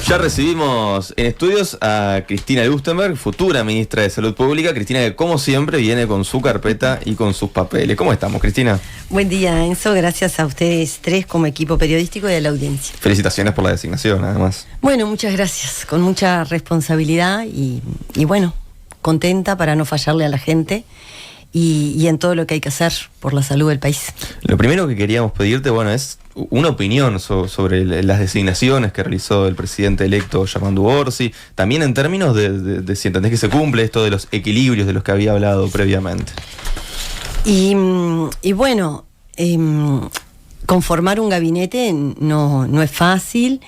Ya recibimos en estudios a Cristina Lustenberg, futura ministra de Salud Pública. Cristina, que como siempre viene con su carpeta y con sus papeles. ¿Cómo estamos, Cristina? Buen día, Enzo. Gracias a ustedes tres como equipo periodístico y a la audiencia. Felicitaciones por la designación, además. Bueno, muchas gracias. Con mucha responsabilidad y bueno, contenta para no fallarle a la gente y en todo lo que hay que hacer por la salud del país. Lo primero que queríamos pedirte, bueno, es una opinión sobre las designaciones que realizó el presidente electo Yamandu Orsi, también en términos de si entendés que se cumple esto de los equilibrios de los que había hablado previamente. Y bueno, conformar un gabinete no es fácil.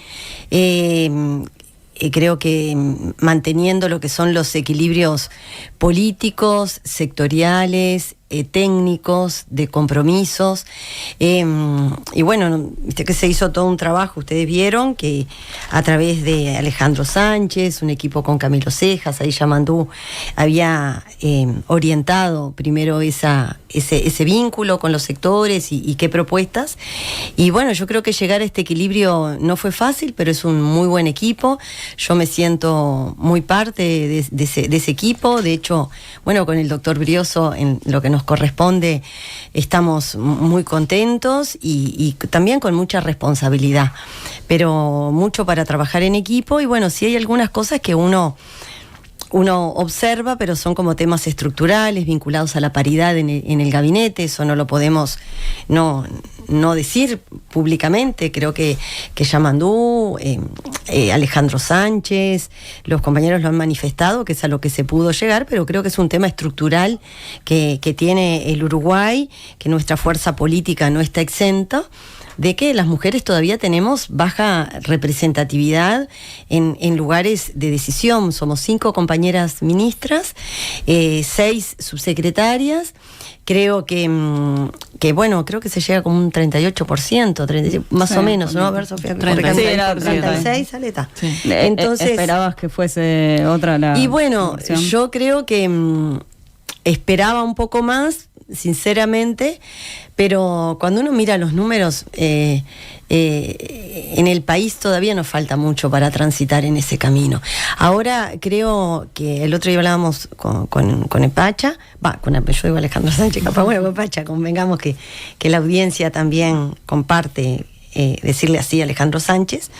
Creo que manteniendo lo que son los equilibrios políticos, sectoriales, técnicos, de compromisos. Y bueno, viste que se hizo todo un trabajo, ustedes vieron que a través de Alejandro Sánchez, un equipo con Camilo Cejas, ahí Yamandu había orientado primero ese vínculo con los sectores y qué propuestas. Y bueno, yo creo que llegar a este equilibrio no fue fácil, pero es un muy buen equipo. Yo me siento muy parte de ese equipo. De hecho, bueno, con el doctor Brioso, en lo que nos corresponde, estamos muy contentos y también con mucha responsabilidad, pero mucho para trabajar en equipo. Y bueno, sí hay algunas cosas que uno observa, pero son como temas estructurales vinculados a la paridad en el gabinete. Eso no lo podemos no decir públicamente. Creo que Yamandu, Alejandro Sánchez, los compañeros lo han manifestado, que es a lo que se pudo llegar, pero creo que es un tema estructural que tiene el Uruguay, que nuestra fuerza política no está exenta de que las mujeres todavía tenemos baja representatividad en lugares de decisión. Somos 5 compañeras ministras, 6 subsecretarias. Creo que bueno, creo que se llega como un 38%, más o menos, ¿no? A ver, Sofía, 36, Aleta. Sí. Entonces, ¿esperabas que fuese otra la... Y bueno, yo creo que esperaba un poco más, sinceramente, pero cuando uno mira los números, en el país todavía nos falta mucho para transitar en ese camino. Ahora creo que el otro día hablábamos con Epacha, yo digo Alejandro Sánchez, capaz, bueno, con Epacha, convengamos que la audiencia también comparte decirle así a Alejandro Sánchez,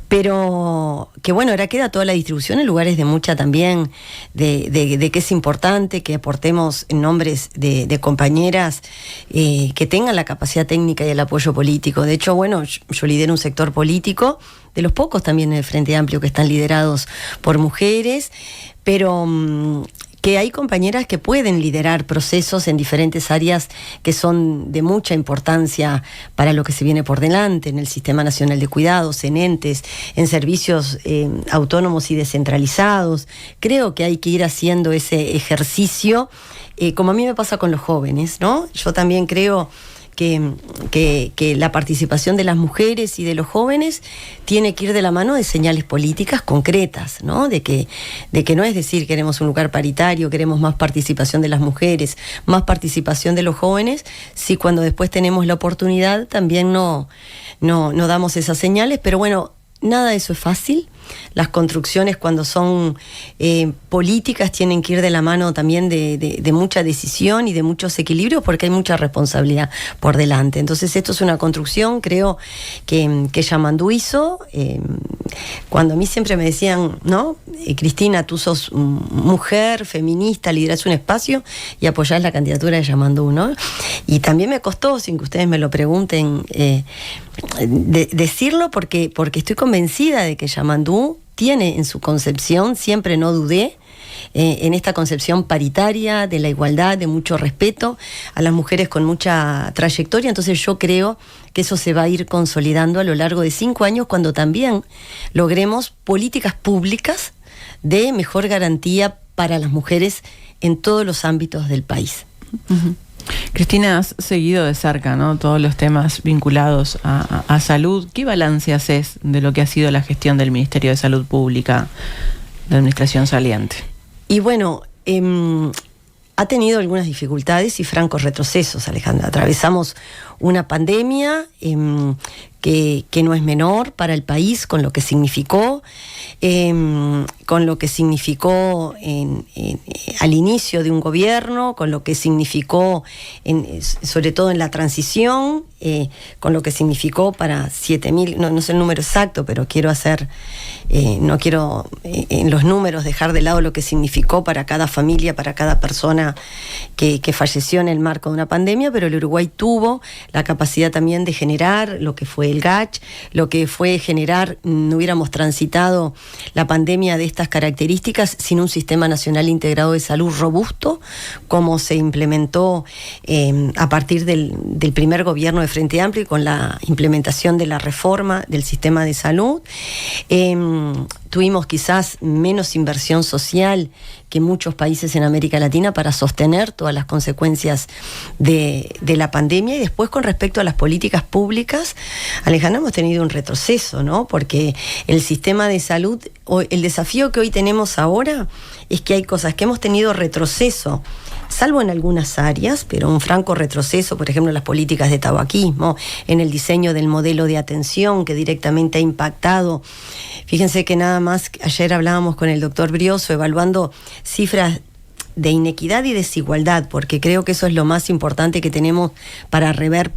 pero que bueno, ahora queda toda la distribución en lugares de mucha también, de que es importante que aportemos nombres de compañeras que tengan la capacidad técnica y el apoyo político. De hecho, bueno, yo lidero un sector político, de los pocos también en el Frente Amplio que están liderados por mujeres, pero que hay compañeras que pueden liderar procesos en diferentes áreas que son de mucha importancia para lo que se viene por delante, en el Sistema Nacional de Cuidados, en entes, en servicios autónomos y descentralizados. Creo que hay que ir haciendo ese ejercicio, como a mí me pasa con los jóvenes, ¿no? Yo también creo que la participación de las mujeres y de los jóvenes tiene que ir de la mano de señales políticas concretas, ¿no? De que no es decir queremos un lugar paritario, queremos más participación de las mujeres, más participación de los jóvenes, si cuando después tenemos la oportunidad también no damos esas señales. Pero bueno, nada de eso es fácil. Las construcciones, cuando son políticas, tienen que ir de la mano también de mucha decisión y de muchos equilibrios, porque hay mucha responsabilidad por delante. Entonces esto es una construcción, creo, que Yamandu hizo. Cuando a mí siempre me decían, ¿no? Cristina, tú sos mujer, feminista, liderás un espacio y apoyás la candidatura de Yamandu, ¿no? Y también me costó, sin que ustedes me lo pregunten, decirlo, porque estoy convencida de que Yamandu tiene en su concepción, siempre no dudé, en esta concepción paritaria, de la igualdad, de mucho respeto a las mujeres con mucha trayectoria. Entonces yo creo que eso se va a ir consolidando a lo largo de 5 años, cuando también logremos políticas públicas de mejor garantía para las mujeres en todos los ámbitos del país. Uh-huh. Cristina, has seguido de cerca, ¿no?, todos los temas vinculados a salud. ¿Qué balance haces de lo que ha sido la gestión del Ministerio de Salud Pública de administración saliente? Y bueno, ha tenido algunas dificultades y francos retrocesos, Alejandra. Atravesamos una pandemia que no es menor para el país, con lo que significó, al inicio de un gobierno, con lo que significó sobre todo en la transición, con lo que significó para 7.000, no sé el número exacto, pero no quiero en los números dejar de lado lo que significó para cada familia, para cada persona que falleció en el marco de una pandemia, pero el Uruguay tuvo la capacidad también de generar lo que fue el GACH, lo que fue generar, no hubiéramos transitado la pandemia de estas características sin un sistema nacional integrado de salud robusto, como se implementó a partir del primer gobierno de Frente Amplio y con la implementación de la reforma del sistema de salud. Tuvimos quizás menos inversión social que muchos países en América Latina para sostener todas las consecuencias de la pandemia. Y después, con respecto a las políticas públicas, Alejandra, hemos tenido un retroceso, ¿no? Porque el sistema de salud, el desafío que hoy tenemos ahora es que hay cosas que hemos tenido retroceso, salvo en algunas áreas, pero un franco retroceso, por ejemplo, en las políticas de tabaquismo, en el diseño del modelo de atención que directamente ha impactado. Fíjense que nada más, ayer hablábamos con el doctor Brioso evaluando cifras de inequidad y desigualdad, porque creo que eso es lo más importante que tenemos para rever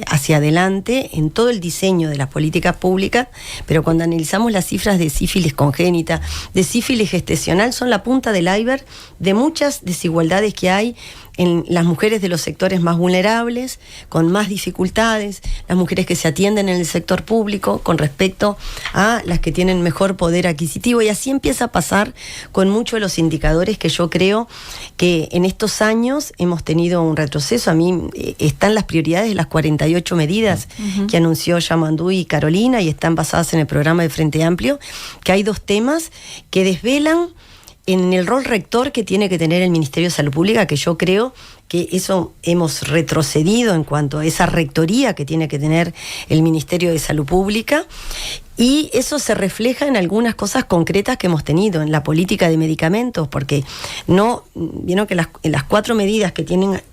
hacia adelante en todo el diseño de las políticas públicas, pero cuando analizamos las cifras de sífilis congénita, de sífilis gestacional, son la punta del iceberg de muchas desigualdades que hay en las mujeres de los sectores más vulnerables, con más dificultades, las mujeres que se atienden en el sector público con respecto a las que tienen mejor poder adquisitivo, y así empieza a pasar con muchos de los indicadores que yo creo que en estos años hemos tenido un retroceso. A mí están las prioridades de las 48 medidas que anunció Yamandú y Carolina, y están basadas en el programa de Frente Amplio, que hay dos temas que desvelan en el rol rector que tiene que tener el Ministerio de Salud Pública, que yo creo que eso hemos retrocedido en cuanto a esa rectoría que tiene que tener el Ministerio de Salud Pública, y eso se refleja en algunas cosas concretas que hemos tenido en la política de medicamentos, porque vieron que las 4 medidas que tienen.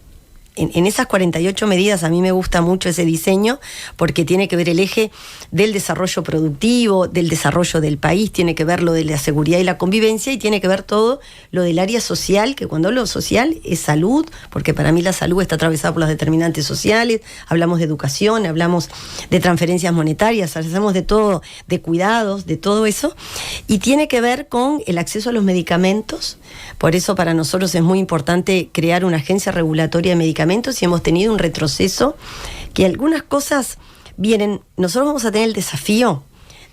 En esas 48 medidas a mí me gusta mucho ese diseño, porque tiene que ver el eje del desarrollo productivo, del desarrollo del país, tiene que ver lo de la seguridad y la convivencia, y tiene que ver todo lo del área social, que cuando hablo social es salud, porque para mí la salud está atravesada por los determinantes sociales, hablamos de educación, hablamos de transferencias monetarias, hacemos de todo, de cuidados, de todo eso, y tiene que ver con el acceso a los medicamentos. Por eso para nosotros es muy importante crear una agencia regulatoria de medicamentos, y hemos tenido un retroceso que algunas cosas vienen. Nosotros vamos a tener el desafío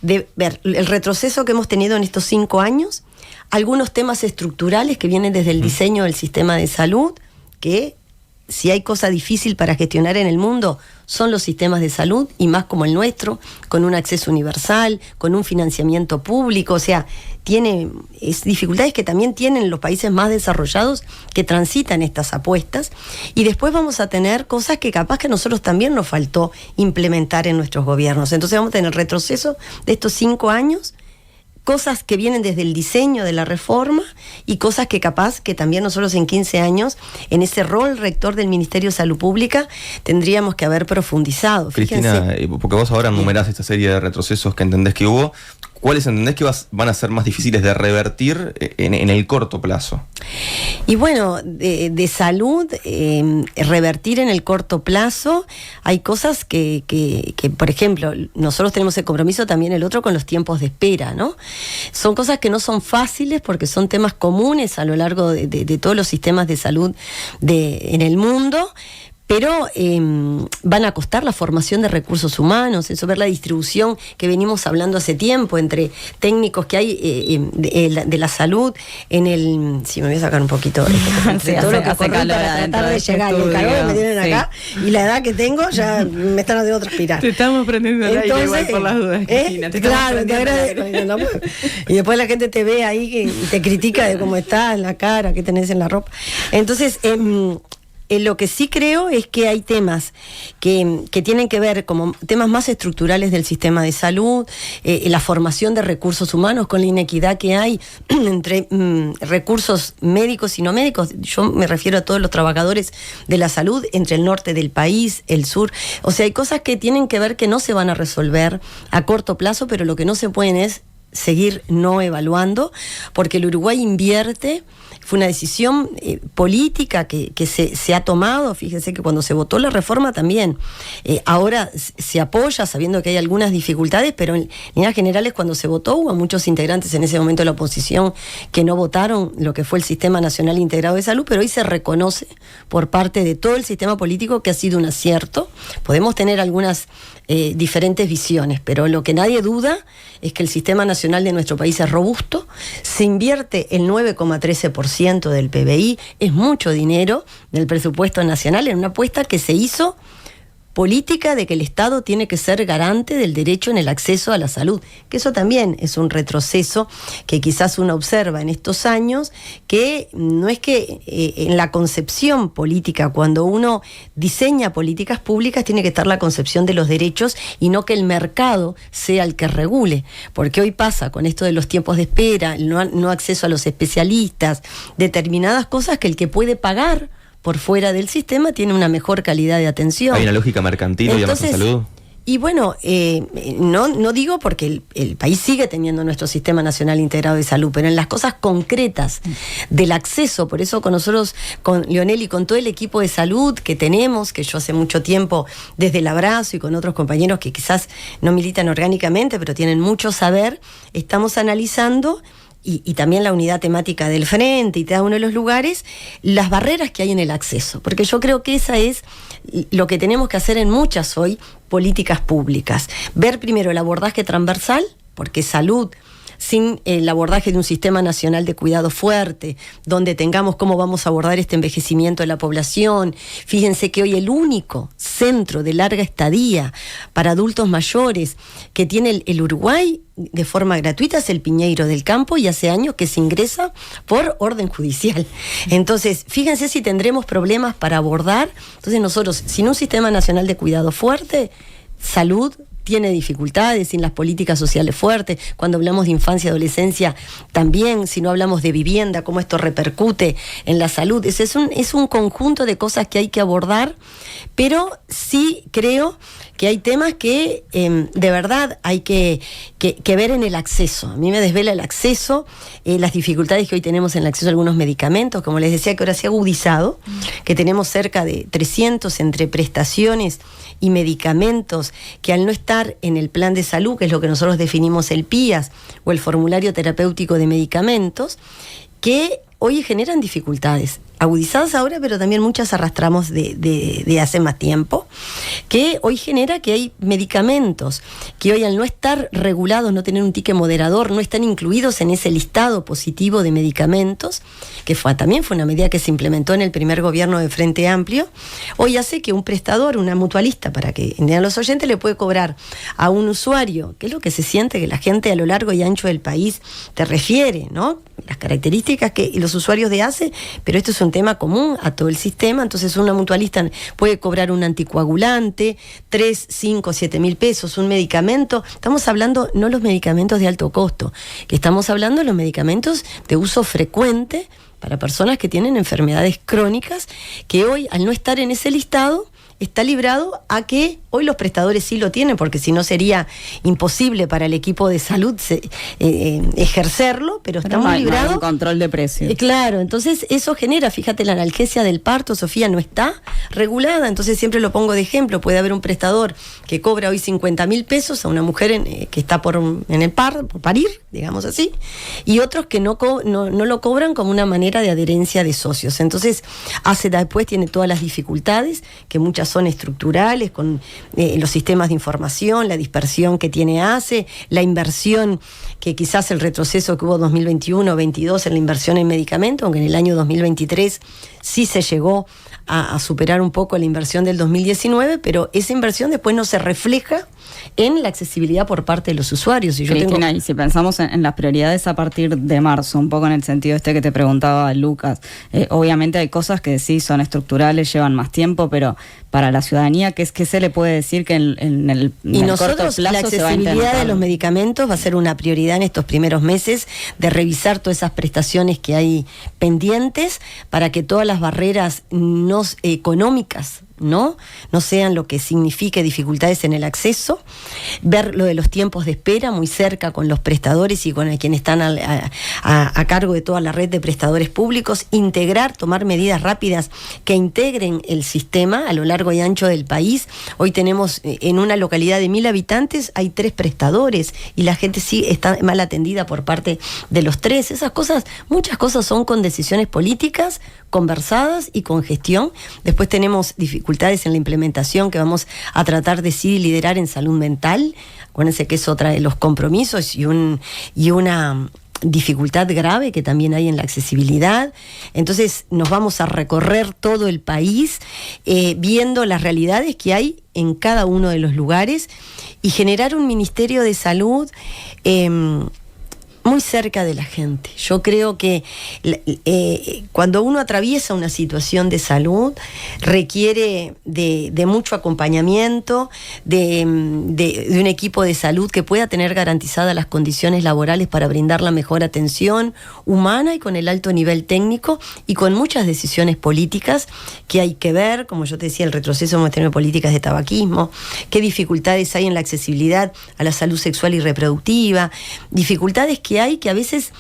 de ver el retroceso que hemos tenido en estos 5 años, algunos temas estructurales que vienen desde el diseño del sistema de salud, que si hay cosa difícil para gestionar en el mundo son los sistemas de salud, y más como el nuestro, con un acceso universal, con un financiamiento público. O sea, tiene dificultades que también tienen los países más desarrollados que transitan estas apuestas. Y después vamos a tener cosas que capaz que a nosotros también nos faltó implementar en nuestros gobiernos. Entonces vamos a tener retroceso de estos 5 años, cosas que vienen desde el diseño de la reforma, y cosas que capaz que también nosotros en 15 años, en ese rol rector del Ministerio de Salud Pública, tendríamos que haber profundizado. Cristina, porque vos ahora enumerás esta serie de retrocesos que entendés que hubo, ¿cuáles entendés que van a ser más difíciles de revertir en el corto plazo? Y bueno, de salud, revertir en el corto plazo, hay cosas que, por ejemplo, nosotros tenemos el compromiso también el otro con los tiempos de espera, ¿no? Son cosas que no son fáciles porque son temas comunes a lo largo de todos los sistemas de salud en el mundo, pero van a costar la formación de recursos humanos, eso, ver la distribución que venimos hablando hace tiempo entre técnicos que hay de la salud en el... Sí, me voy a sacar un poquito de todo lo que corrí para tratar de llegar, y el calor que me tienen acá, y la edad que tengo, ya me están haciendo transpirar. Te estamos prendiendo el aire igual por las dudas, Cristina. Claro, te agradezco. Y después la gente te ve ahí y te critica de cómo estás, la cara, qué tenés en la ropa. Entonces... lo que sí creo es que hay temas que tienen que ver como temas más estructurales del sistema de salud, la formación de recursos humanos con la inequidad que hay entre recursos médicos y no médicos. Yo me refiero a todos los trabajadores de la salud entre el norte del país, el sur. O sea, hay cosas que tienen que ver que no se van a resolver a corto plazo, pero lo que no se pueden es seguir no evaluando, porque el Uruguay invierte. Fue una decisión política que se ha tomado. Fíjense que cuando se votó la reforma también, ahora se apoya sabiendo que hay algunas dificultades, pero en líneas generales cuando se votó hubo muchos integrantes en ese momento de la oposición que no votaron lo que fue el Sistema Nacional Integrado de Salud, pero hoy se reconoce por parte de todo el sistema político que ha sido un acierto. Podemos tener algunas diferentes visiones, pero lo que nadie duda es que el sistema nacional de nuestro país es robusto, se invierte el 9,13% del PBI, es mucho dinero del presupuesto nacional en una apuesta que se hizo política de que el Estado tiene que ser garante del derecho en el acceso a la salud, que eso también es un retroceso que quizás uno observa en estos años, que no es que en la concepción política, cuando uno diseña políticas públicas, tiene que estar la concepción de los derechos y no que el mercado sea el que regule, porque hoy pasa con esto de los tiempos de espera, el no acceso a los especialistas, determinadas cosas que el que puede pagar por fuera del sistema tiene una mejor calidad de atención. Hay una lógica mercantil y además en salud. Y bueno, no digo porque el país sigue teniendo nuestro Sistema Nacional Integrado de Salud, pero en las cosas concretas del acceso, por eso con nosotros, con Leonel y con todo el equipo de salud que tenemos, que yo hace mucho tiempo desde el abrazo y con otros compañeros que quizás no militan orgánicamente, pero tienen mucho saber, estamos analizando. Y también la unidad temática del frente y cada uno de los lugares, las barreras que hay en el acceso, porque yo creo que esa es lo que tenemos que hacer en muchas hoy políticas públicas. Ver primero el abordaje transversal, porque salud sin el abordaje de un sistema nacional de cuidado fuerte, donde tengamos cómo vamos a abordar este envejecimiento de la población. Fíjense que hoy el único centro de larga estadía para adultos mayores que tiene el Uruguay de forma gratuita es el Piñeiro del Campo, y hace años que se ingresa por orden judicial. Entonces, fíjense si tendremos problemas para abordar. Entonces nosotros, sin un sistema nacional de cuidado fuerte, salud tiene dificultades, sin las políticas sociales fuertes. Cuando hablamos de infancia y adolescencia también, si no hablamos de vivienda, cómo esto repercute en la salud. Es un conjunto de cosas que hay que abordar, pero sí creo que hay temas que de verdad hay que ver en el acceso. A mí me desvela el acceso, las dificultades que hoy tenemos en el acceso a algunos medicamentos, como les decía, que ahora se ha agudizado, que tenemos cerca de 300 entre prestaciones y medicamentos que al no estar en el plan de salud, que es lo que nosotros definimos el PIAS o el formulario terapéutico de medicamentos, que hoy generan dificultades, agudizadas ahora, pero también muchas arrastramos de hace más tiempo, que hoy genera que hay medicamentos que hoy al no estar regulados, no tener un ticket moderador, no están incluidos en ese listado positivo de medicamentos, que también fue una medida que se implementó en el primer gobierno de Frente Amplio, hoy hace que un prestador, una mutualista, para que entiendan los oyentes, le puede cobrar a un usuario, que es lo que se siente que la gente a lo largo y ancho del país te refiere, ¿no? Las características que los usuarios de ACE, pero esto es un tema común a todo el sistema. Entonces una mutualista puede cobrar un anticoagulante, 3, 5, 7 mil pesos, un medicamento. Estamos hablando no los medicamentos de alto costo, que estamos hablando de los medicamentos de uso frecuente para personas que tienen enfermedades crónicas, que hoy al no estar en ese listado está librado a que hoy los prestadores sí lo tienen, porque si no sería imposible para el equipo de salud ejercerlo, pero estamos librados. No hay un control de precios. Claro, entonces eso genera, fíjate, la analgesia del parto, Sofía, no está regulada, entonces siempre lo pongo de ejemplo. Puede haber un prestador que cobra hoy 50 mil pesos a una mujer que está por parir, digamos así, y otros que no lo cobran como una manera de adherencia de socios. Entonces, ACE después tiene todas las dificultades, que muchas son estructurales, con los sistemas de información, la dispersión que tiene ACE, la inversión, que quizás el retroceso que hubo 2021-22 en la inversión en medicamentos, aunque en el año 2023 sí se llegó a superar un poco la inversión del 2019, pero esa inversión después no se refleja en la accesibilidad por parte de los usuarios. Y Cristina, y si pensamos en las prioridades a partir de marzo, un poco en el sentido que te preguntaba Lucas, obviamente hay cosas que sí son estructurales, llevan más tiempo, pero para la ciudadanía, ¿qué se le puede decir que en el corto plazo la accesibilidad de los medicamentos va a ser una prioridad en estos primeros meses, de revisar todas esas prestaciones que hay pendientes para que todas las barreras económicas no sean lo que signifique dificultades en el acceso, ver lo de los tiempos de espera muy cerca con los prestadores y con quienes están a cargo de toda la red de prestadores públicos, tomar medidas rápidas que integren el sistema a lo largo y ancho del país. Hoy tenemos en una localidad de 1.000 habitantes hay 3 prestadores y la gente sí está mal atendida por parte de los 3. Muchas cosas son con decisiones políticas conversadas y con gestión. Después tenemos dificultades en la implementación que vamos a tratar de sí liderar en salud mental. Acuérdense que es otra de los compromisos y una dificultad grave que también hay en la accesibilidad. Entonces nos vamos a recorrer todo el país viendo las realidades que hay en cada uno de los lugares y generar un Ministerio de Salud muy cerca de la gente. Yo creo que cuando uno atraviesa una situación de salud requiere de mucho acompañamiento, de un equipo de salud que pueda tener garantizadas las condiciones laborales para brindar la mejor atención humana y con el alto nivel técnico y con muchas decisiones políticas que hay que ver, como yo te decía, el retroceso en términos de políticas de tabaquismo, qué dificultades hay en la accesibilidad a la salud sexual y reproductiva, dificultades que hay que a veces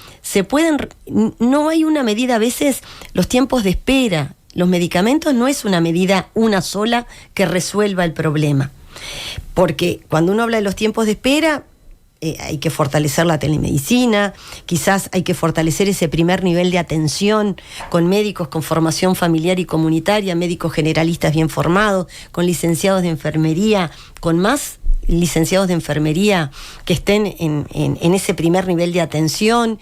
no hay una medida, a veces los tiempos de espera, los medicamentos no es una medida una sola que resuelva el problema, porque cuando uno habla de los tiempos de espera hay que fortalecer la telemedicina, quizás hay que fortalecer ese primer nivel de atención con médicos con formación familiar y comunitaria, médicos generalistas bien formados, con licenciados de enfermería, con más licenciados de enfermería que estén en ese primer nivel de atención,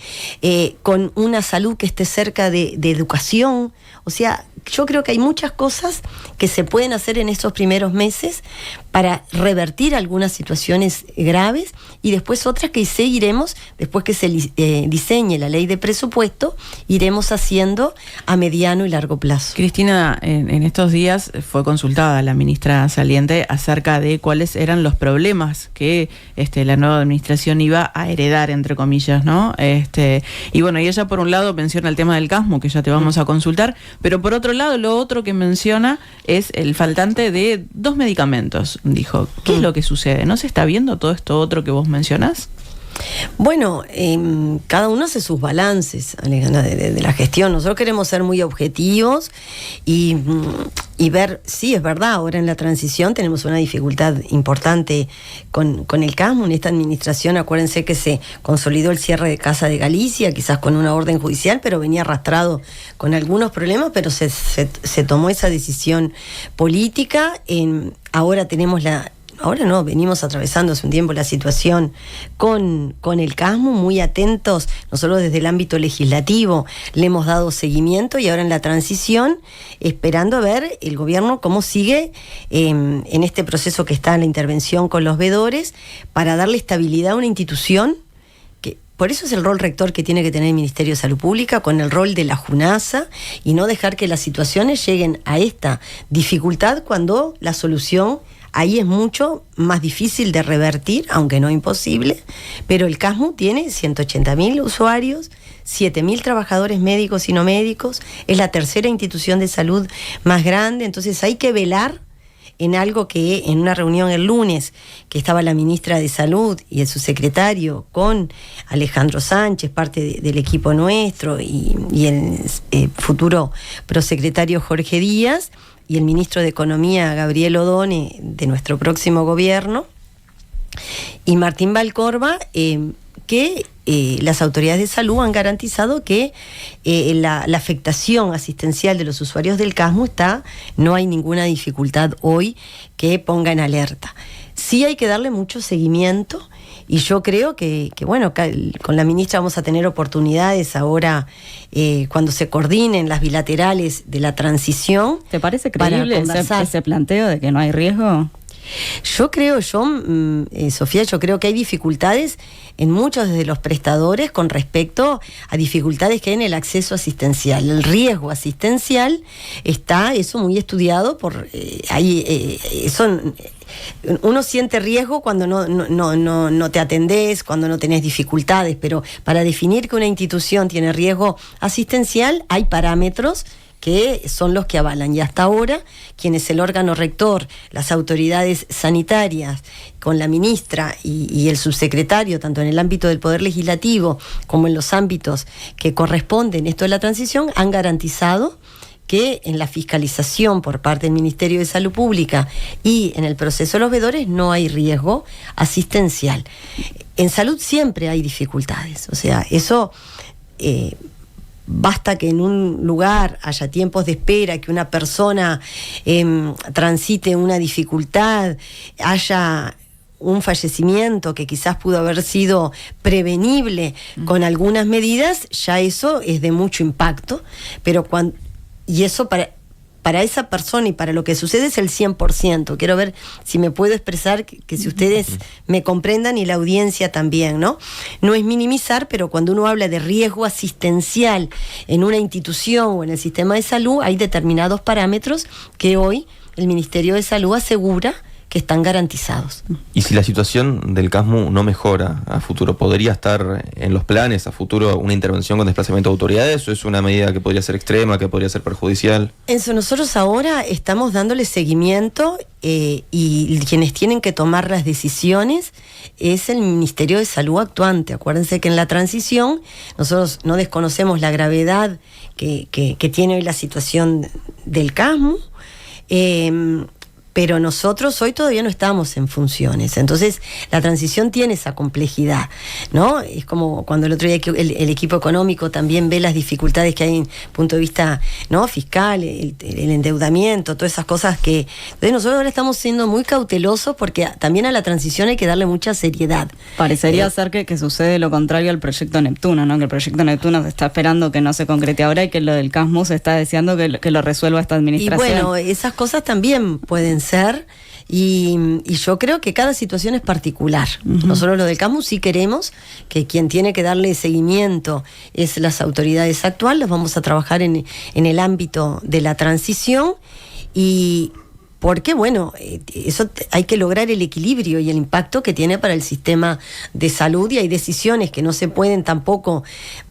con una salud que esté cerca de educación. O sea, yo creo que hay muchas cosas que se pueden hacer en estos primeros meses para revertir algunas situaciones graves y después otras que seguiremos, después que se diseñe la ley de presupuesto, iremos haciendo a mediano y largo plazo. Cristina, en estos días fue consultada la ministra saliente acerca de cuáles eran los problemas que la nueva administración iba a heredar, entre comillas, ¿no? Y bueno, y ella por un lado menciona el tema del CASMU, que ya te vamos a consultar, pero por otro lado, lo otro que menciona es el faltante de 2 medicamentos. Dijo, ¿qué es lo que sucede? ¿No se está viendo todo esto otro que vos mencionás? Bueno, cada uno hace sus balances, Alejandra, de la gestión. Nosotros queremos ser muy objetivos y ver, sí, es verdad, ahora en la transición tenemos una dificultad importante con el CASMU. En esta administración, acuérdense que se consolidó el cierre de Casa de Galicia, quizás con una orden judicial, pero venía arrastrado con algunos problemas, pero se tomó esa decisión política. Ahora venimos atravesando hace un tiempo la situación con el CASMU, muy atentos, nosotros desde el ámbito legislativo le hemos dado seguimiento y ahora en la transición, esperando a ver el gobierno cómo sigue en este proceso que está en la intervención con los veedores, para darle estabilidad a una institución. Por eso es el rol rector que tiene que tener el Ministerio de Salud Pública, con el rol de la JUNASA, y no dejar que las situaciones lleguen a esta dificultad cuando la solución ahí es mucho más difícil de revertir, aunque no imposible, pero el CASMU tiene 180.000 usuarios, 7.000 trabajadores médicos y no médicos, es la tercera institución de salud más grande, entonces hay que velar en algo que en una reunión el lunes, que estaba la ministra de Salud y el subsecretario con Alejandro Sánchez, parte del equipo nuestro, y el futuro prosecretario Jorge Díaz, y el ministro de Economía, Gabriel Odone, de nuestro próximo gobierno, y Martín Valcorba, que las autoridades de salud han garantizado que la afectación asistencial de los usuarios del CASMU no hay ninguna dificultad hoy que ponga en alerta. Sí hay que darle mucho seguimiento, y yo creo que bueno, con la ministra vamos a tener oportunidades ahora cuando se coordinen las bilaterales de la transición. ¿Te parece creíble ese planteo de que no hay riesgo? Sofía, yo creo que hay dificultades en muchos de los prestadores con respecto a dificultades que hay en el acceso asistencial. El riesgo asistencial está, eso muy estudiado por uno siente riesgo cuando no te atendés, cuando no tenés dificultades, pero para definir que una institución tiene riesgo asistencial hay parámetros que son los que avalan. Y hasta ahora, quienes el órgano rector, las autoridades sanitarias, con la ministra y el subsecretario, tanto en el ámbito del Poder Legislativo como en los ámbitos que corresponden esto de la transición, han garantizado que en la fiscalización por parte del Ministerio de Salud Pública y en el proceso de los veedores no hay riesgo asistencial. En salud siempre hay dificultades, o sea, eso... Basta que en un lugar haya tiempos de espera, que una persona transite una dificultad, haya un fallecimiento que quizás pudo haber sido prevenible con algunas medidas, ya eso es de mucho impacto, pero y eso para esa persona y para lo que sucede es el 100%. Quiero ver si me puedo expresar, que si ustedes me comprendan y la audiencia también, ¿no? No es minimizar, pero cuando uno habla de riesgo asistencial en una institución o en el sistema de salud, hay determinados parámetros que hoy el Ministerio de Salud asegura que están garantizados. Y si la situación del CASMU no mejora a futuro, ¿podría estar en los planes a futuro una intervención con desplazamiento de autoridades o es una medida que podría ser extrema, que podría ser perjudicial? Enzo, nosotros ahora estamos dándole seguimiento y quienes tienen que tomar las decisiones es el Ministerio de Salud actuante. Acuérdense que en la transición nosotros no desconocemos la gravedad que tiene hoy la situación del CASMU, pero nosotros hoy todavía no estamos en funciones, entonces la transición tiene esa complejidad, ¿no? Es como cuando el otro día el equipo económico también ve las dificultades que hay en punto de vista, ¿no?, fiscal, el endeudamiento, todas esas cosas que... Entonces nosotros ahora estamos siendo muy cautelosos porque también a la transición hay que darle mucha seriedad. Parecería ser que sucede lo contrario al proyecto Neptuno, ¿no? Que el proyecto Neptuno se está esperando que no se concrete ahora y que lo del CASMU se está deseando que lo resuelva esta administración. Y bueno, esas cosas también pueden ser, y yo creo que cada situación es particular. Nosotros lo del CASMU sí queremos que quien tiene que darle seguimiento es las autoridades actuales. Vamos a trabajar en el ámbito de la transición, y porque bueno, eso hay que lograr el equilibrio y el impacto que tiene para el sistema de salud, y hay decisiones que no se pueden tampoco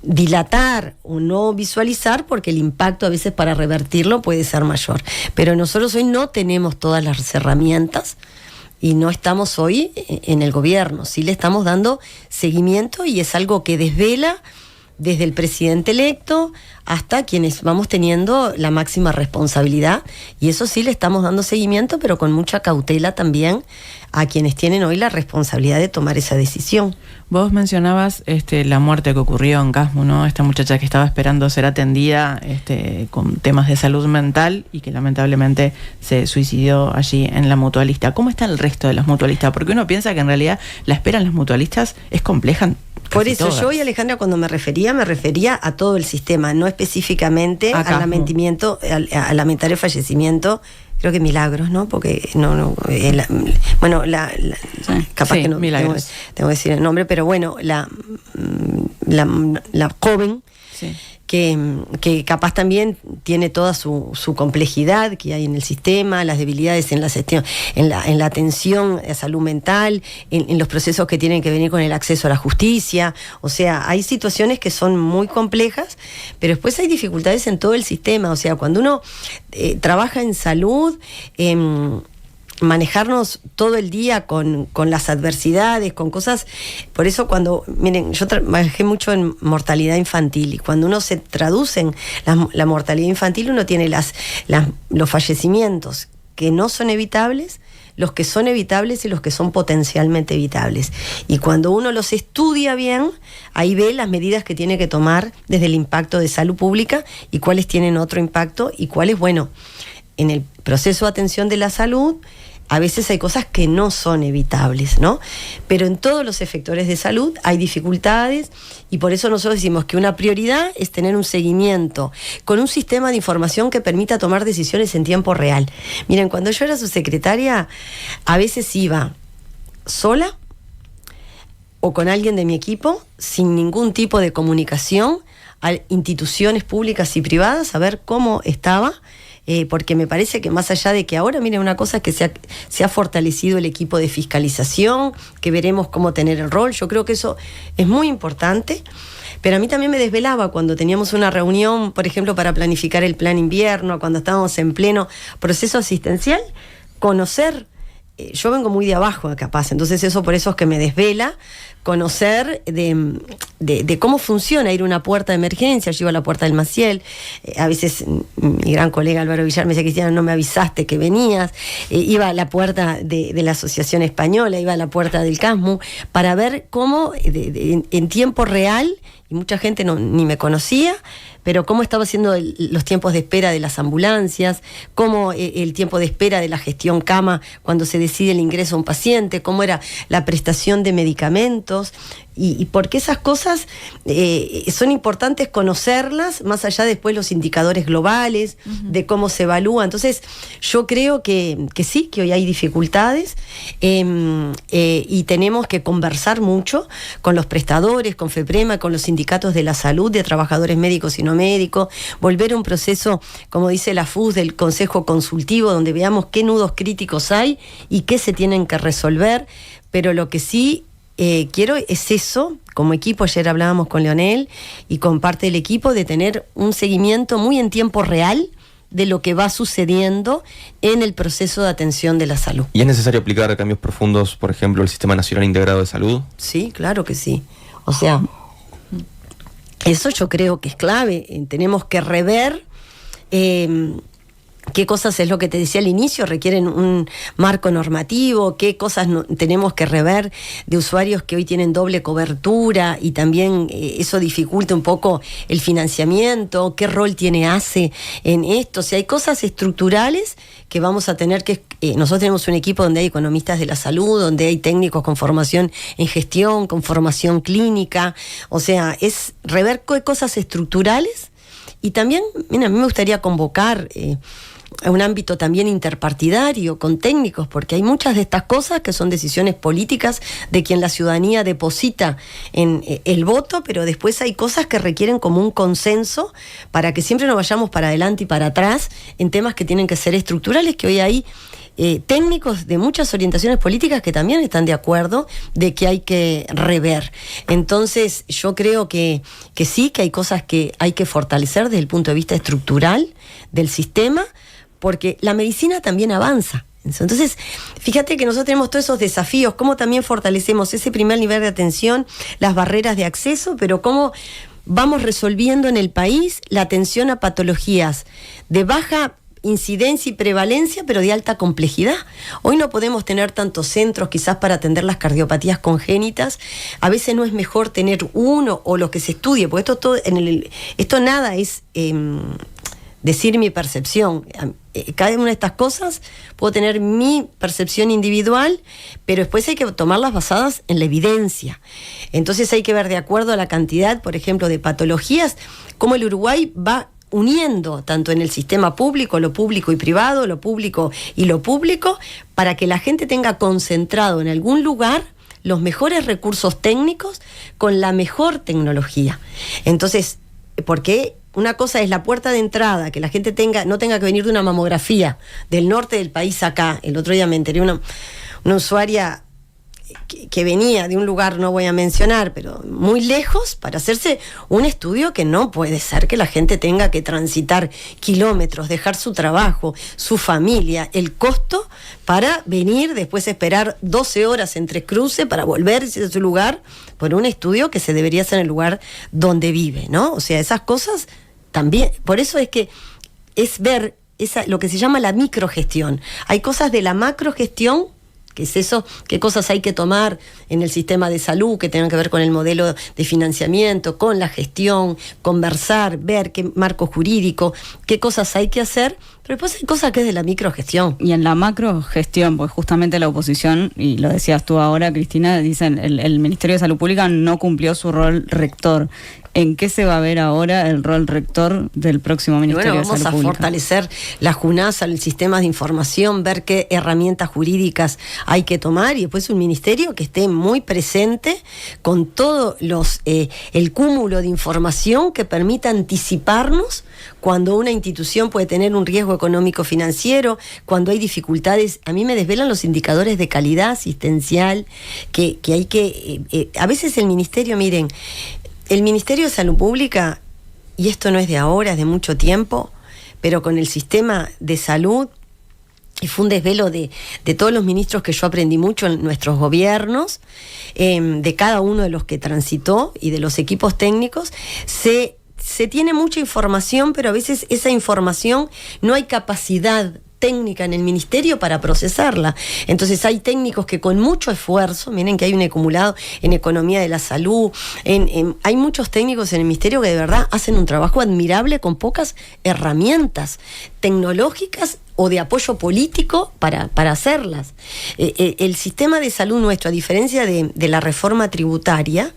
dilatar o no visualizar porque el impacto a veces para revertirlo puede ser mayor. Pero nosotros hoy no tenemos todas las herramientas y no estamos hoy en el gobierno, sí le estamos dando seguimiento, y es algo que desvela desde el presidente electo hasta quienes vamos teniendo la máxima responsabilidad, y eso sí le estamos dando seguimiento, pero con mucha cautela también a quienes tienen hoy la responsabilidad de tomar esa decisión. Vos mencionabas la muerte que ocurrió en CASMU, ¿no? Esta muchacha que estaba esperando ser atendida con temas de salud mental y que lamentablemente se suicidó allí en la mutualista. ¿Cómo está el resto de las mutualistas? Porque uno piensa que en realidad la espera en las mutualistas es compleja. Por eso todas. yo y Alejandra, cuando me refería a todo el sistema, no específicamente al lamentamiento, al lamentable fallecimiento, creo que Milagros, ¿no? Porque sí. Capaz que no tengo que decir el nombre, pero bueno, la joven, sí, que capaz también tiene toda su complejidad que hay en el sistema, las debilidades en la atención a salud mental, en los procesos que tienen que venir con el acceso a la justicia. O sea, hay situaciones que son muy complejas, pero después hay dificultades en todo el sistema. O sea, cuando uno trabaja en salud, manejarnos todo el día con las adversidades, con cosas. Por eso miren, yo trabajé mucho en mortalidad infantil, y cuando uno se traduce en la mortalidad infantil, uno tiene los fallecimientos que no son evitables, los que son evitables y los que son potencialmente evitables. Y cuando uno los estudia bien, ahí ve las medidas que tiene que tomar desde el impacto de salud pública y cuáles tienen otro impacto y cuáles, bueno, en el proceso de atención de la salud, a veces hay cosas que no son evitables, ¿no? Pero en todos los efectores de salud hay dificultades y por eso nosotros decimos que una prioridad es tener un seguimiento con un sistema de información que permita tomar decisiones en tiempo real. Miren, cuando yo era subsecretaria, a veces iba sola o con alguien de mi equipo, sin ningún tipo de comunicación, a instituciones públicas y privadas a ver cómo estaba, porque me parece que más allá de que ahora, miren, una cosa es que se ha fortalecido el equipo de fiscalización, que veremos cómo tener el rol, yo creo que eso es muy importante, pero a mí también me desvelaba cuando teníamos una reunión, por ejemplo, para planificar el plan invierno, cuando estábamos en pleno proceso asistencial, conocer. Yo vengo muy de abajo, capaz, entonces eso por eso es que me desvela conocer de cómo funciona ir a una puerta de emergencia. Yo iba a la puerta del Maciel, a veces mi gran colega Álvaro Villar me decía: Cristina, no me avisaste que venías, iba a la puerta de la Asociación Española, iba a la puerta del CASMU, para ver cómo en tiempo real, y mucha gente ni me conocía, pero cómo estaba haciendo los tiempos de espera de las ambulancias, cómo el tiempo de espera de la gestión cama cuando se decide el ingreso a un paciente, cómo era la prestación de medicamentos, y porque esas cosas son importantes conocerlas, más allá después los indicadores globales, de cómo se evalúa. Entonces yo creo que sí, que hoy hay dificultades, y tenemos que conversar mucho con los prestadores, con FEPREMA, con los sindicatos de la salud, de trabajadores médicos y no médicos, volver a un proceso, como dice la FUS, del Consejo Consultivo, donde veamos qué nudos críticos hay y qué se tienen que resolver. Pero lo que sí quiero es eso, como equipo, ayer hablábamos con Leonel y con parte del equipo, de tener un seguimiento muy en tiempo real de lo que va sucediendo en el proceso de atención de la salud. ¿Y es necesario aplicar cambios profundos, por ejemplo, el Sistema Nacional Integrado de Salud? Sí, claro que sí. O sea, eso yo creo que es clave. Tenemos que rever qué cosas, es lo que te decía al inicio, requieren un marco normativo, qué cosas tenemos que rever de usuarios que hoy tienen doble cobertura, y también eso dificulta un poco el financiamiento, qué rol tiene ACE en esto. O sea, hay cosas estructurales que vamos a tener que... nosotros tenemos un equipo donde hay economistas de la salud, donde hay técnicos con formación en gestión, con formación clínica. O sea, es rever cosas estructurales. Y también, mira, a mí me gustaría convocar a un ámbito también interpartidario con técnicos, porque hay muchas de estas cosas que son decisiones políticas de quien la ciudadanía deposita en el voto, pero después hay cosas que requieren como un consenso para que siempre no vayamos para adelante y para atrás en temas que tienen que ser estructurales, que hoy hay técnicos de muchas orientaciones políticas que también están de acuerdo de que hay que rever. Entonces yo creo que sí, que hay cosas que hay que fortalecer desde el punto de vista estructural del sistema, porque la medicina también avanza. Entonces, fíjate que nosotros tenemos todos esos desafíos, cómo también fortalecemos ese primer nivel de atención, las barreras de acceso, pero cómo vamos resolviendo en el país la atención a patologías de baja incidencia y prevalencia, pero de alta complejidad. Hoy no podemos tener tantos centros quizás para atender las cardiopatías congénitas. A veces no es mejor tener uno o lo que se estudie, porque esto nada es decir mi percepción. Cada una de estas cosas puedo tener mi percepción individual, pero después hay que tomarlas basadas en la evidencia. Entonces hay que ver, de acuerdo a la cantidad, por ejemplo, de patologías, cómo el Uruguay va uniendo tanto en el sistema público, lo público y privado, lo público y lo público, para que la gente tenga concentrado en algún lugar los mejores recursos técnicos con la mejor tecnología. Entonces, porque una cosa es la puerta de entrada, que la gente no tenga que venir de una mamografía del norte del país acá. El otro día me enteré una usuaria que venía de un lugar, no voy a mencionar, pero muy lejos, para hacerse un estudio, que no puede ser que la gente tenga que transitar kilómetros, dejar su trabajo, su familia, el costo para venir, después esperar 12 horas entre cruce para volver a su lugar por un estudio que se debería hacer en el lugar donde vive, ¿no? O sea, esas cosas también, por eso es que es ver lo que se llama la microgestión. Hay cosas de la macrogestión ¿Qué es eso? ¿Qué cosas hay que tomar en el sistema de salud que tengan que ver con el modelo de financiamiento, con la gestión, conversar, ver qué marco jurídico, qué cosas hay que hacer? Pero después hay cosas que es de la microgestión. Y en la macrogestión, pues justamente la oposición, y lo decías tú ahora, Cristina, dicen el Ministerio de Salud Pública no cumplió su rol rector. ¿En qué se va a ver ahora el rol rector del próximo Ministerio de Salud Pública? Vamos a fortalecer la JUNASA, el sistema de información, ver qué herramientas jurídicas hay que tomar, y después un ministerio que esté muy presente con todo el cúmulo de información que permita anticiparnos cuando una institución puede tener un riesgo económico financiero, cuando hay dificultades. A mí me desvelan los indicadores de calidad asistencial que hay que... a veces el ministerio, miren, el Ministerio de Salud Pública, y esto no es de ahora, es de mucho tiempo, pero con el sistema de salud, y fue un desvelo de todos los ministros que yo aprendí mucho en nuestros gobiernos, de cada uno de los que transitó y de los equipos técnicos, se tiene mucha información, pero a veces esa información no hay capacidad técnica en el ministerio para procesarla. Entonces hay técnicos que con mucho esfuerzo, miren que hay un acumulado en economía de la salud, hay muchos técnicos en el ministerio que de verdad hacen un trabajo admirable con pocas herramientas tecnológicas o de apoyo político para hacerlas. El sistema de salud nuestro, a diferencia de la reforma tributaria,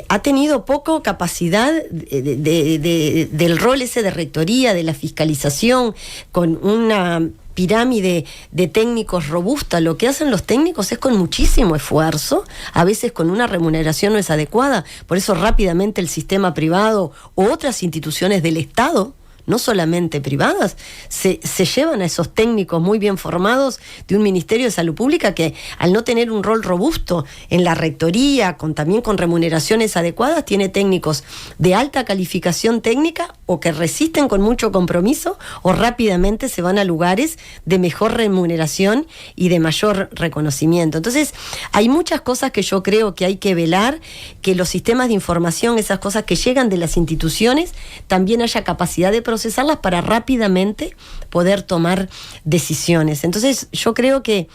ha tenido poco capacidad del rol ese de rectoría, de la fiscalización, con una pirámide de técnicos robusta. Lo que hacen los técnicos es con muchísimo esfuerzo, a veces con una remuneración no es adecuada, por eso rápidamente el sistema privado u otras instituciones del Estado, no solamente privadas, se llevan a esos técnicos muy bien formados de un Ministerio de Salud Pública que, al no tener un rol robusto en la rectoría, también con remuneraciones adecuadas, tiene técnicos de alta calificación técnica o que resisten con mucho compromiso o rápidamente se van a lugares de mejor remuneración y de mayor reconocimiento. Entonces, hay muchas cosas que yo creo que hay que velar, que los sistemas de información, esas cosas que llegan de las instituciones, también haya capacidad de procesarlas para rápidamente poder tomar decisiones. Entonces yo creo que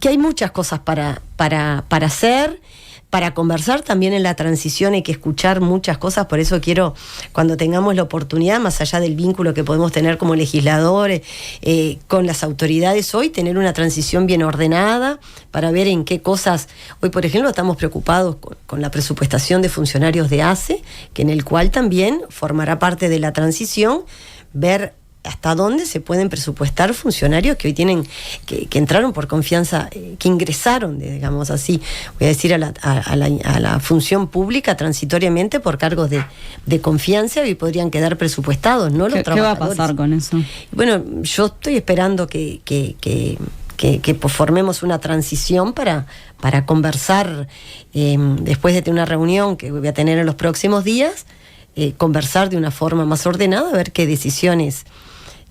hay muchas cosas para hacer, para conversar. También en la transición hay que escuchar muchas cosas, por eso quiero, cuando tengamos la oportunidad, más allá del vínculo que podemos tener como legisladores con las autoridades hoy, tener una transición bien ordenada para ver en qué cosas. Hoy, por ejemplo, estamos preocupados con la presupuestación de funcionarios de ACE, que en el cual también formará parte de la transición, ver hasta dónde se pueden presupuestar funcionarios que hoy tienen, que entraron por confianza, que ingresaron, digamos así, voy a decir, a la función pública transitoriamente por cargos de confianza, y podrían quedar presupuestados, ¿no? Los trabajadores. ¿Qué va a pasar con eso? Bueno, yo estoy esperando que pues formemos una transición para conversar, después de tener una reunión que voy a tener en los próximos días, conversar de una forma más ordenada, a ver qué decisiones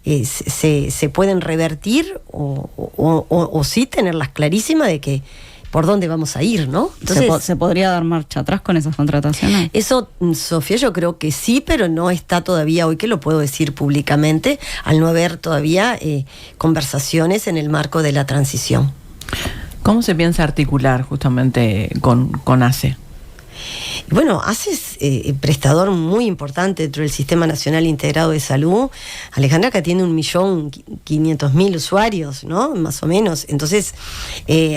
se pueden revertir o sí tenerlas clarísimas de que por dónde vamos a ir, ¿no? Entonces, ¿Se podría dar marcha atrás con esas contrataciones? Eso, Sofía, yo creo que sí, pero no está todavía hoy que lo puedo decir públicamente, al no haber todavía conversaciones en el marco de la transición. ¿Cómo se piensa articular justamente con ACE? Bueno, ACE es prestador muy importante dentro del Sistema Nacional Integrado de Salud. Alejandra, que tiene 1.500.000 usuarios, ¿no? Más o menos. Entonces,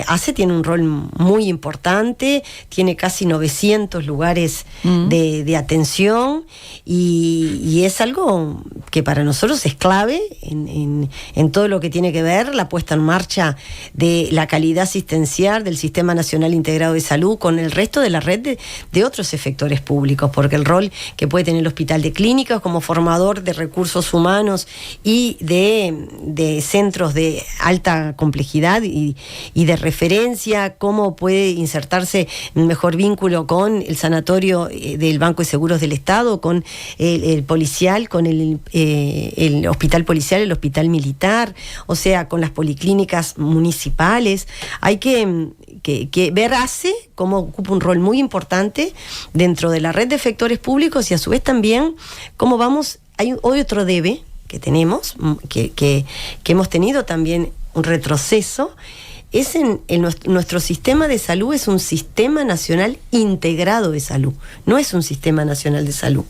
ACE tiene un rol muy importante, tiene casi 900 lugares de atención y es algo que para nosotros es clave en todo lo que tiene que ver la puesta en marcha de la calidad asistencial del Sistema Nacional Integrado de Salud con el resto de la red de otros efectores públicos, porque el rol que puede tener el Hospital de Clínicas como formador de recursos humanos y de centros de alta complejidad y de referencia, cómo puede insertarse un mejor vínculo con el sanatorio del Banco de Seguros del Estado, con el policial, con el hospital policial, el hospital militar, o sea, con las policlínicas municipales. Hay que ver ACE cómo ocupa un rol muy importante dentro de la red de efectores públicos y a su vez también cómo vamos. Hay hoy otro debe que tenemos, que hemos tenido también un retroceso, es nuestro sistema de salud es un sistema nacional integrado de salud, no es un sistema nacional de salud.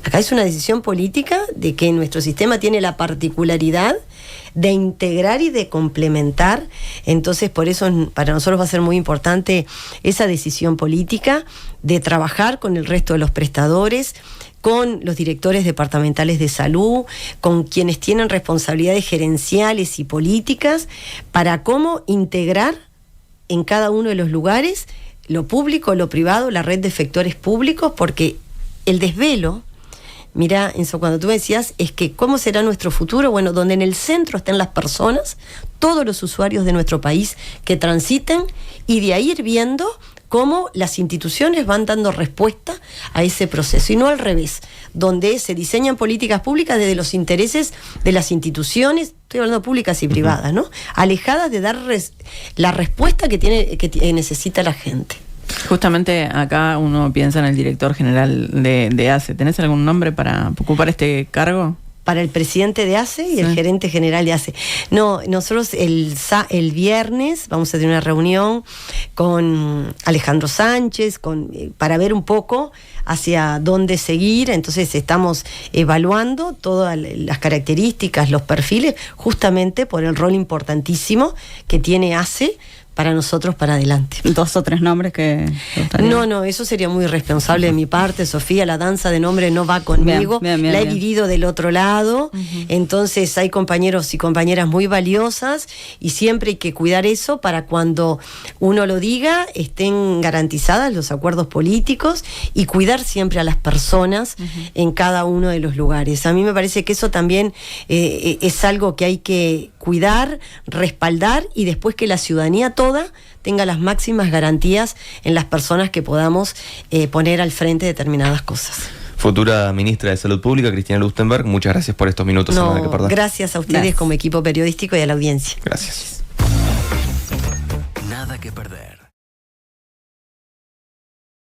Acá es una decisión política de que nuestro sistema tiene la particularidad de integrar y de complementar. Entonces, por eso para nosotros va a ser muy importante esa decisión política de trabajar con el resto de los prestadores, con los directores departamentales de salud, con quienes tienen responsabilidades gerenciales y políticas, para cómo integrar en cada uno de los lugares lo público, lo privado, la red de efectores públicos, porque el desvelo, mira, Enzo, cuando tú decías, es que ¿cómo será nuestro futuro? Bueno, donde en el centro estén las personas, todos los usuarios de nuestro país que transiten, y de ahí ir viendo cómo las instituciones van dando respuesta a ese proceso, y no al revés, donde se diseñan políticas públicas desde los intereses de las instituciones, estoy hablando públicas y privadas, ¿no? Alejadas de dar la respuesta que necesita la gente. Justamente acá uno piensa en el director general de ACE. ¿Tenés algún nombre para ocupar este cargo? Para el presidente de ACE y el gerente general de ACE. No, nosotros el viernes vamos a tener una reunión con Alejandro Sánchez para ver un poco hacia dónde seguir. Entonces estamos evaluando todas las características, los perfiles, justamente por el rol importantísimo que tiene ACE para nosotros para adelante. 2 o 3 nombres que te gustaría. No, eso sería muy irresponsable de mi parte, Sofía. La danza de nombres no va conmigo. Bien, la he vivido del otro lado. Entonces hay compañeros y compañeras muy valiosas, y siempre hay que cuidar eso para cuando uno lo diga estén garantizadas los acuerdos políticos, y cuidar siempre a las personas en cada uno de los lugares. A mí me parece que eso también es algo que hay que cuidar, respaldar, y después que la ciudadanía toda tenga las máximas garantías en las personas que podamos poner al frente determinadas cosas. Futura ministra de Salud Pública, Cristina Lustenberg, muchas gracias por estos minutos. Nada que perder. Gracias a ustedes como equipo periodístico y a la audiencia. Gracias. Nada que perder.